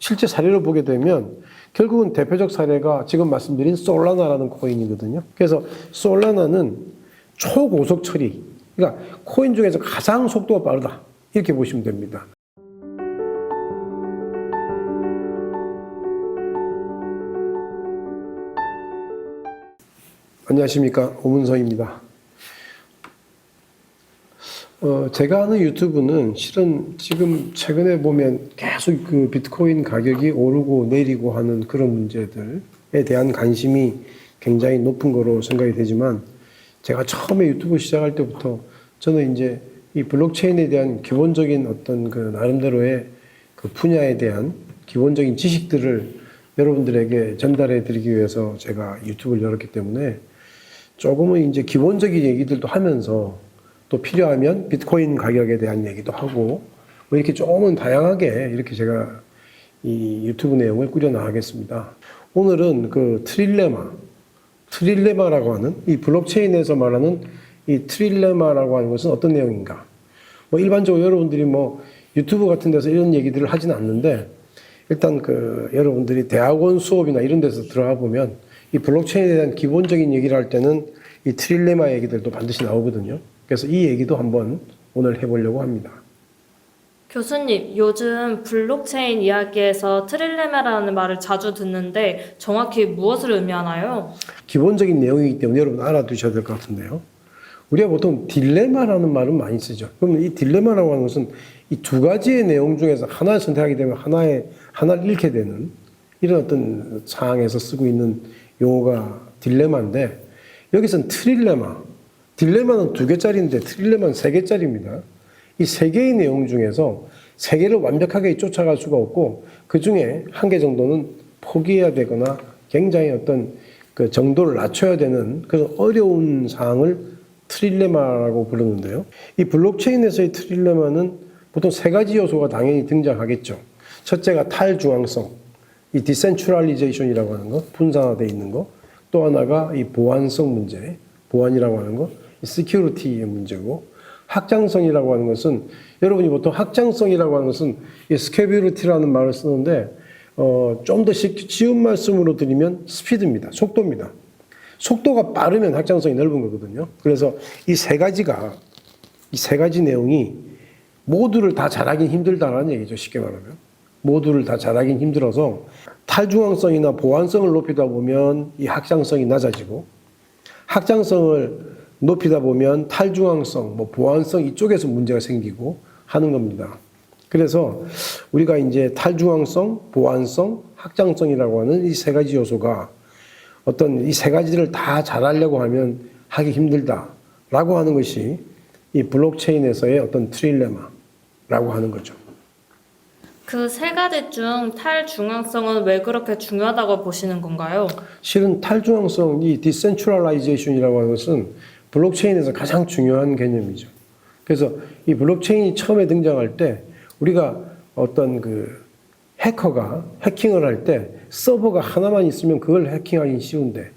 실제 사례를 보게 되면 결국은 대표적 사례가 지금 말씀드린 솔라나라는 코인이거든요. 그래서 솔라나는 초고속 처리, 그러니까 코인 중에서 가장 속도가 빠르다, 이렇게 보시면 됩니다. 안녕하십니까, 오문서입니다. 제가 하는 유튜브는 실은 지금 최근에 보면 계속 그 비트코인 가격이 오르고 내리고 하는 그런 문제들에 대한 관심이 굉장히 높은 거로 생각이 되지만, 제가 처음에 유튜브 시작할 때부터 저는 이제 이 블록체인에 대한 기본적인 어떤 그 나름대로의 그 분야에 대한 기본적인 지식들을 여러분들에게 전달해 드리기 위해서 제가 유튜브를 열었기 때문에 조금은 이제 기본적인 얘기들도 하면서 또 필요하면 비트코인 가격에 대한 얘기도 하고 뭐 이렇게 조금은 다양하게 이렇게 제가 이 유튜브 내용을 꾸려 나가겠습니다. 오늘은 그 트릴레마라고 하는 이 블록체인에서 말하는 이 트릴레마라고 하는 것은 어떤 내용인가? 뭐 일반적으로 여러분들이 뭐 유튜브 같은 데서 이런 얘기들을 하지는 않는데, 일단 그 여러분들이 대학원 수업이나 이런 데서 들어가 보면 이 블록체인에 대한 기본적인 얘기를 할 때는 이 트릴레마 얘기들도 반드시 나오거든요. 그래서 이 얘기도 한번 오늘 해보려고 합니다. 교수님, 요즘 블록체인 이야기에서 트릴레마라는 말을 자주 듣는데 정확히 무엇을 의미하나요? 기본적인 내용이기 때문에 여러분 알아두셔야 될 것 같은데요. 우리가 보통 딜레마라는 말은 많이 쓰죠. 그러면 이 딜레마라고 하는 것은 이 두 가지의 내용 중에서 하나를 선택하게 되면 하나를 잃게 되는 이런 어떤 상황에서 쓰고 있는 용어가 딜레마인데, 여기서는 딜레마는 2개짜리인데 트릴레마는 3개짜리입니다. 이 3개의 내용 중에서 3개를 완벽하게 쫓아갈 수가 없고, 그 중에 1개 정도는 포기해야 되거나 굉장히 어떤 그 정도를 낮춰야 되는 그런 어려운 사항을 트릴레마라고 부르는데요. 이 블록체인에서의 트릴레마는 보통 3가지 요소가 당연히 등장하겠죠. 첫째가 탈중앙성, 이 디센트럴리제이션이라고 하는 거, 분산화되어 있는 거. 또 하나가 이 보안성 문제, 보안이라고 하는 거, 시큐리티의 문제고, 확장성이라고 하는 것은 여러분이 보통 확장성이라고 하는 것은 이 스케빌리티라는 말을 쓰는데 좀 더 쉬운 말씀으로 드리면 스피드입니다. 속도입니다. 속도가 빠르면 확장성이 넓은 거거든요. 그래서 이 세 가지 내용이 모두를 다 잘하긴 힘들다라는 얘기죠. 쉽게 말하면. 모두를 다 잘하긴 힘들어서 탈중앙성이나 보안성을 높이다 보면 이 확장성이 낮아지고, 확장성을 높이다 보면 탈중앙성, 뭐 보안성 이쪽에서 문제가 생기고 하는 겁니다. 그래서 우리가 이제 탈중앙성, 보안성, 확장성이라고 하는 이 3가지 요소가 어떤 이 3가지를 다 잘하려고 하면 하기 힘들다라고 하는 것이 이 블록체인에서의 어떤 트릴레마라고 하는 거죠. 그 3가지 중 탈중앙성은 왜 그렇게 중요하다고 보시는 건가요? 실은 탈중앙성, 이 디센트럴라이제이션이라고 하는 것은 블록체인에서 가장 중요한 개념이죠. 그래서 이 블록체인이 처음에 등장할 때 우리가 어떤 그 해커가 해킹을 할 때 서버가 하나만 있으면 그걸 해킹하기 쉬운데,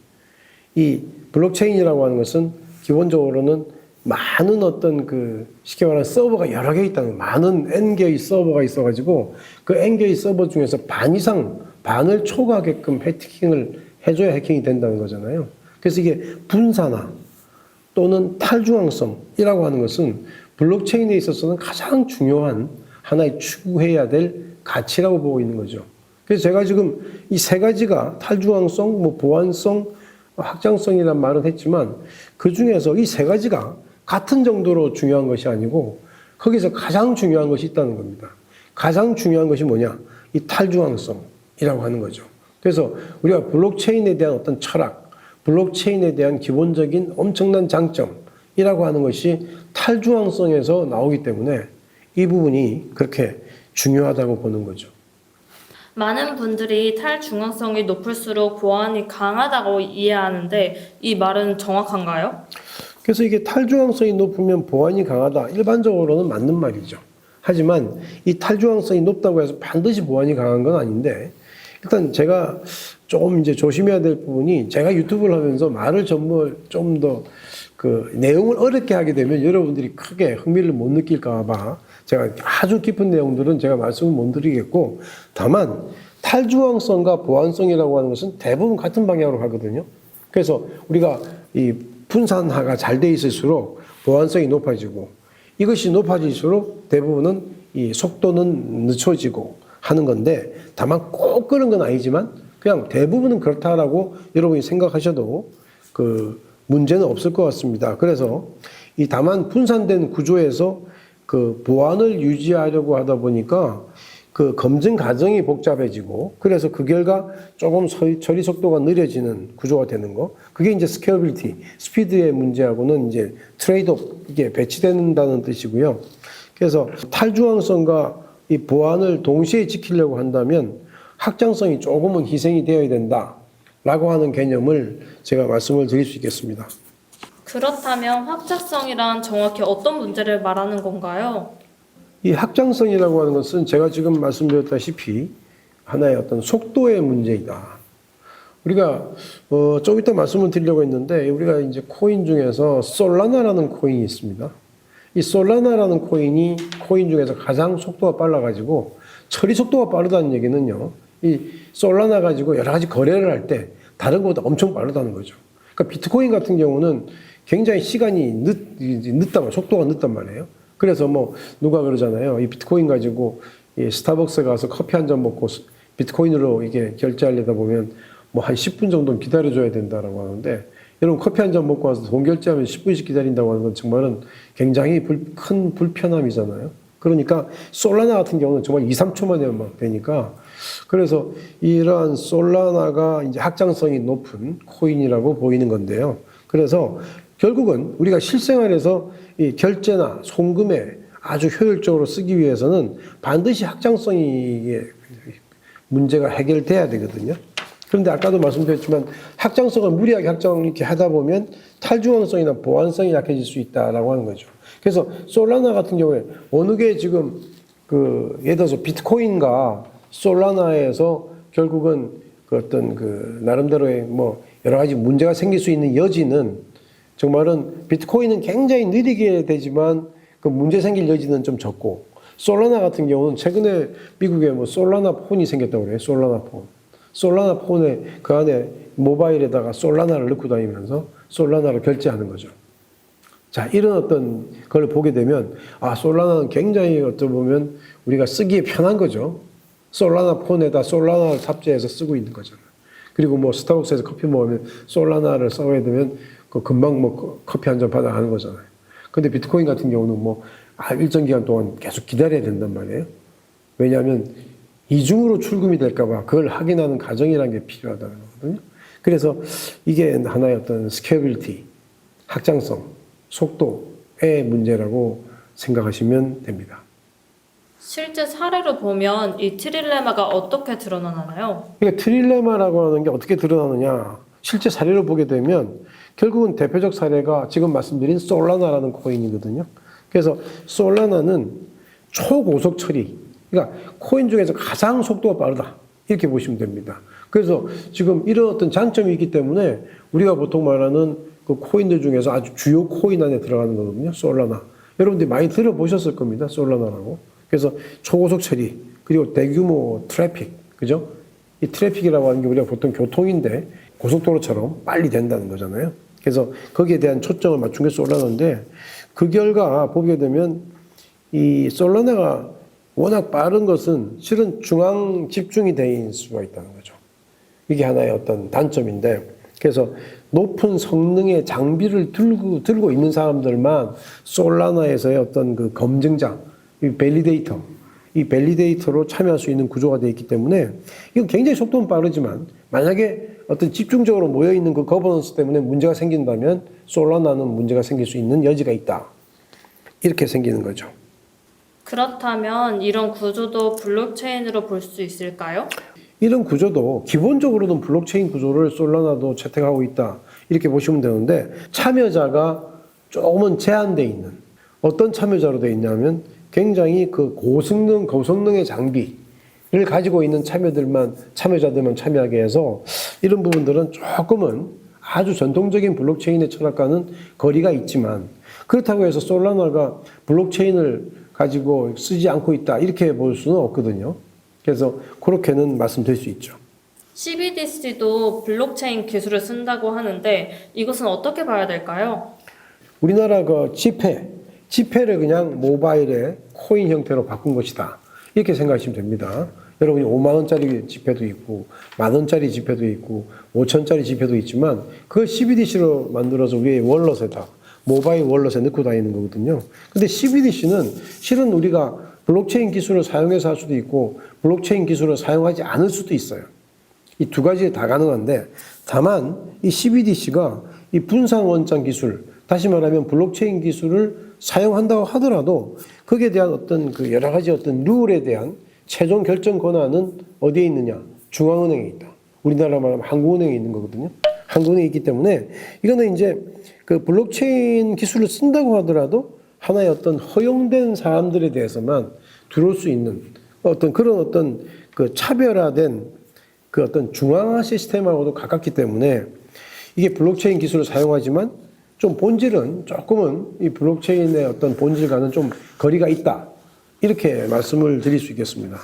이 블록체인이라고 하는 것은 기본적으로는 많은 어떤 그 쉽게 말하면 서버가 여러 개 있다는, 많은 N개의 서버가 있어가지고 그 N개의 서버 중에서 반 이상, 반을 초과하게끔 해킹을 해줘야 해킹이 된다는 거잖아요. 그래서 이게 분산화 또는 탈중앙성이라고 하는 것은 블록체인에 있어서는 가장 중요한 하나의 추구해야 될 가치라고 보고 있는 거죠. 그래서 제가 지금 이 3가지가 탈중앙성, 뭐 보안성, 확장성이란 말은 했지만 그 중에서 이 3가지가 같은 정도로 중요한 것이 아니고 거기서 가장 중요한 것이 있다는 겁니다. 가장 중요한 것이 뭐냐? 이 탈중앙성이라고 하는 거죠. 그래서 우리가 블록체인에 대한 어떤 철학, 블록체인에 대한 기본적인 엄청난 장점이라고 하는 것이 탈중앙성에서 나오기 때문에 이 부분이 그렇게 중요하다고 보는 거죠. 많은 분들이 탈중앙성이 높을수록 보안이 강하다고 이해하는데 이 말은 정확한가요? 그래서 이게 탈중앙성이 높으면 보안이 강하다, 일반적으로는 맞는 말이죠. 하지만 이 탈중앙성이 높다고 해서 반드시 보안이 강한 건 아닌데, 일단 제가 조금 이제 조심해야 될 부분이, 제가 유튜브를 하면서 말을 전부 좀 더 그 내용을 어렵게 하게 되면 여러분들이 크게 흥미를 못 느낄까 봐 제가 아주 깊은 내용들은 제가 말씀을 못 드리겠고, 다만 탈중앙성과 보안성이라고 하는 것은 대부분 같은 방향으로 가거든요. 그래서 우리가 이 분산화가 잘 돼 있을수록 보안성이 높아지고 이것이 높아질수록 대부분은 이 속도는 늦춰지고 하는 건데 다만 꼭 그런 건 아니지만 그냥 대부분은 그렇다라고 여러분이 생각하셔도 그 문제는 없을 것 같습니다. 그래서 이 다만 분산된 구조에서 그 보안을 유지하려고 하다 보니까 그 검증 과정이 복잡해지고 그래서 그 결과 조금 처리 속도가 느려지는 구조가 되는 거. 그게 이제 스케일빌리티, 스피드의 문제하고는 이제 트레이드오프, 이게 배치된다는 뜻이고요. 그래서 탈중앙성과 이 보안을 동시에 지키려고 한다면 확장성이 조금은 희생이 되어야 된다라고 하는 개념을 제가 말씀을 드릴 수 있겠습니다. 그렇다면 확장성이란 정확히 어떤 문제를 말하는 건가요? 이 확장성이라고 하는 것은 제가 지금 말씀드렸다시피 하나의 어떤 속도의 문제이다. 우리가 좀 이따 말씀을 드리려고 했는데 우리가 이제 코인 중에서 솔라나라는 코인이 있습니다. 이 솔라나라는 코인이 코인 중에서 가장 속도가 빨라가지고 처리 속도가 빠르다는 얘기는요. 이 솔라나 가지고 여러 가지 거래를 할 때 다른 것보다 엄청 빠르다는 거죠. 그러니까 비트코인 같은 경우는 굉장히 시간이 늦단 말이에요. 속도가 늦단 말이에요. 그래서 뭐 누가 그러잖아요. 이 비트코인 가지고 이 스타벅스 가서 커피 한 잔 먹고 비트코인으로 이게 결제하려다 보면 뭐 한 10분 정도는 기다려줘야 된다라고 하는데 여러분 커피 한 잔 먹고 와서 돈 결제하면 10분씩 기다린다고 하는 건 정말은 굉장히 큰 불편함이잖아요. 그러니까 솔라나 같은 경우는 정말 2, 3초 만에 막 되니까 그래서 이러한 솔라나가 이제 확장성이 높은 코인이라고 보이는 건데요. 그래서 결국은 우리가 실생활에서 이 결제나 송금에 아주 효율적으로 쓰기 위해서는 반드시 확장성이 문제가 해결돼야 되거든요. 그런데 아까도 말씀드렸지만 확장성을 무리하게 확장 이렇게 하다 보면 탈중앙성이나 보안성이 약해질 수 있다라고 하는 거죠. 그래서 솔라나 같은 경우에 어느 게 지금 그 예를 들어서 비트코인과 솔라나에서 결국은 그 어떤 그 나름대로의 뭐 여러 가지 문제가 생길 수 있는 여지는 정말은 비트코인은 굉장히 느리게 되지만 그 문제 생길 여지는 좀 적고 솔라나 같은 경우는 최근에 미국에 뭐 솔라나 폰이 생겼다고 그래요. 솔라나 폰. 솔라나 폰에 그 안에 모바일에다가 솔라나를 넣고 다니면서 솔라나를 결제하는 거죠. 자, 이런 어떤 걸 보게 되면 아, 솔라나는 굉장히 어떻게 보면 우리가 쓰기에 편한 거죠. 솔라나 폰에다 솔라나를 탑재해서 쓰고 있는 거잖아요. 그리고 뭐 스타벅스에서 커피 먹으면 솔라나를 써야 되면 그 금방 뭐 커피 한 잔 받아 가는 거잖아요. 근데 비트코인 같은 경우는 뭐 일정 기간 동안 계속 기다려야 된단 말이에요. 왜냐하면 이중으로 출금이 될까봐 그걸 확인하는 과정이라는 게 필요하다는 거거든요. 그래서 이게 하나의 어떤 스케일빌리티, 확장성, 속도의 문제라고 생각하시면 됩니다. 실제 사례로 보면 이 트릴레마가 어떻게 드러나나요? 그러니까 트릴레마라고 하는 게 어떻게 드러나느냐. 실제 사례를 보게 되면 결국은 대표적 사례가 지금 말씀드린 솔라나라는 코인이거든요. 그래서 솔라나는 초고속 처리, 그러니까 코인 중에서 가장 속도가 빠르다. 이렇게 보시면 됩니다. 그래서 지금 이런 어떤 장점이 있기 때문에 우리가 보통 말하는 그 코인들 중에서 아주 주요 코인 안에 들어가는 거거든요. 솔라나. 여러분들이 많이 들어보셨을 겁니다. 솔라나라고. 그래서 초고속 처리, 그리고 대규모 트래픽, 그죠? 이 트래픽이라고 하는 게 우리가 보통 교통인데 고속도로처럼 빨리 된다는 거잖아요. 그래서 거기에 대한 초점을 맞춘 게 솔라나인데 그 결과 보게 되면 이 솔라나가 워낙 빠른 것은 실은 중앙 집중이 될 수가 있다는 거죠. 이게 하나의 어떤 단점인데 그래서 높은 성능의 장비를 들고 있는 사람들만 솔라나에서의 어떤 그 검증자, 이 밸리데이터로 참여할 수 있는 구조가 되어 있기 때문에 이건 굉장히 속도는 빠르지만 만약에 어떤 집중적으로 모여있는 그 거버넌스 때문에 문제가 생긴다면 솔라나는 문제가 생길 수 있는 여지가 있다. 이렇게 생기는 거죠. 그렇다면 이런 구조도 블록체인으로 볼 수 있을까요? 이런 구조도 기본적으로는 블록체인 구조를 솔라나도 채택하고 있다. 이렇게 보시면 되는데 참여자가 조금은 제한되어 있는 어떤 참여자로 되어 있냐면 굉장히 그 고성능의 장비를 가지고 있는 참여자들만 참여하게 해서 이런 부분들은 조금은 아주 전통적인 블록체인의 철학과는 거리가 있지만 그렇다고 해서 솔라나가 블록체인을 가지고 쓰지 않고 있다 이렇게 볼 수는 없거든요. 그래서 그렇게는 말씀드릴 수 있죠. CBDC도 블록체인 기술을 쓴다고 하는데 이것은 어떻게 봐야 될까요? 우리나라 그 지폐를 그냥 모바일에 코인 형태로 바꾼 것이다. 이렇게 생각하시면 됩니다. 여러분이 5만 원짜리 지폐도 있고, 만 원짜리 지폐도 있고, 5천짜리 지폐도 있지만 그걸 CBDC로 만들어서 우리의 월렛에다, 모바일 월렛에 넣고 다니는 거거든요. 근데 CBDC는 실은 우리가 블록체인 기술을 사용해서 할 수도 있고, 블록체인 기술을 사용하지 않을 수도 있어요. 이 두 가지 다 가능한데, 다만 이 CBDC가 이 분산 원장 기술, 다시 말하면 블록체인 기술을 사용한다고 하더라도 거기에 대한 어떤 그 여러 가지 어떤 룰에 대한 최종 결정 권한은 어디에 있느냐? 중앙은행에 있다. 우리나라 말하면 한국은행에 있는 거거든요. 한국은행에 있기 때문에 이거는 이제 그 블록체인 기술을 쓴다고 하더라도 하나의 어떤 허용된 사람들에 대해서만 들어올 수 있는 어떤 그런 어떤 그 차별화된 그 어떤 중앙화 시스템하고도 가깝기 때문에 이게 블록체인 기술을 사용하지만 좀 본질은 조금은 이 블록체인의 어떤 본질과는 좀 거리가 있다. 이렇게 말씀을 드릴 수 있겠습니다.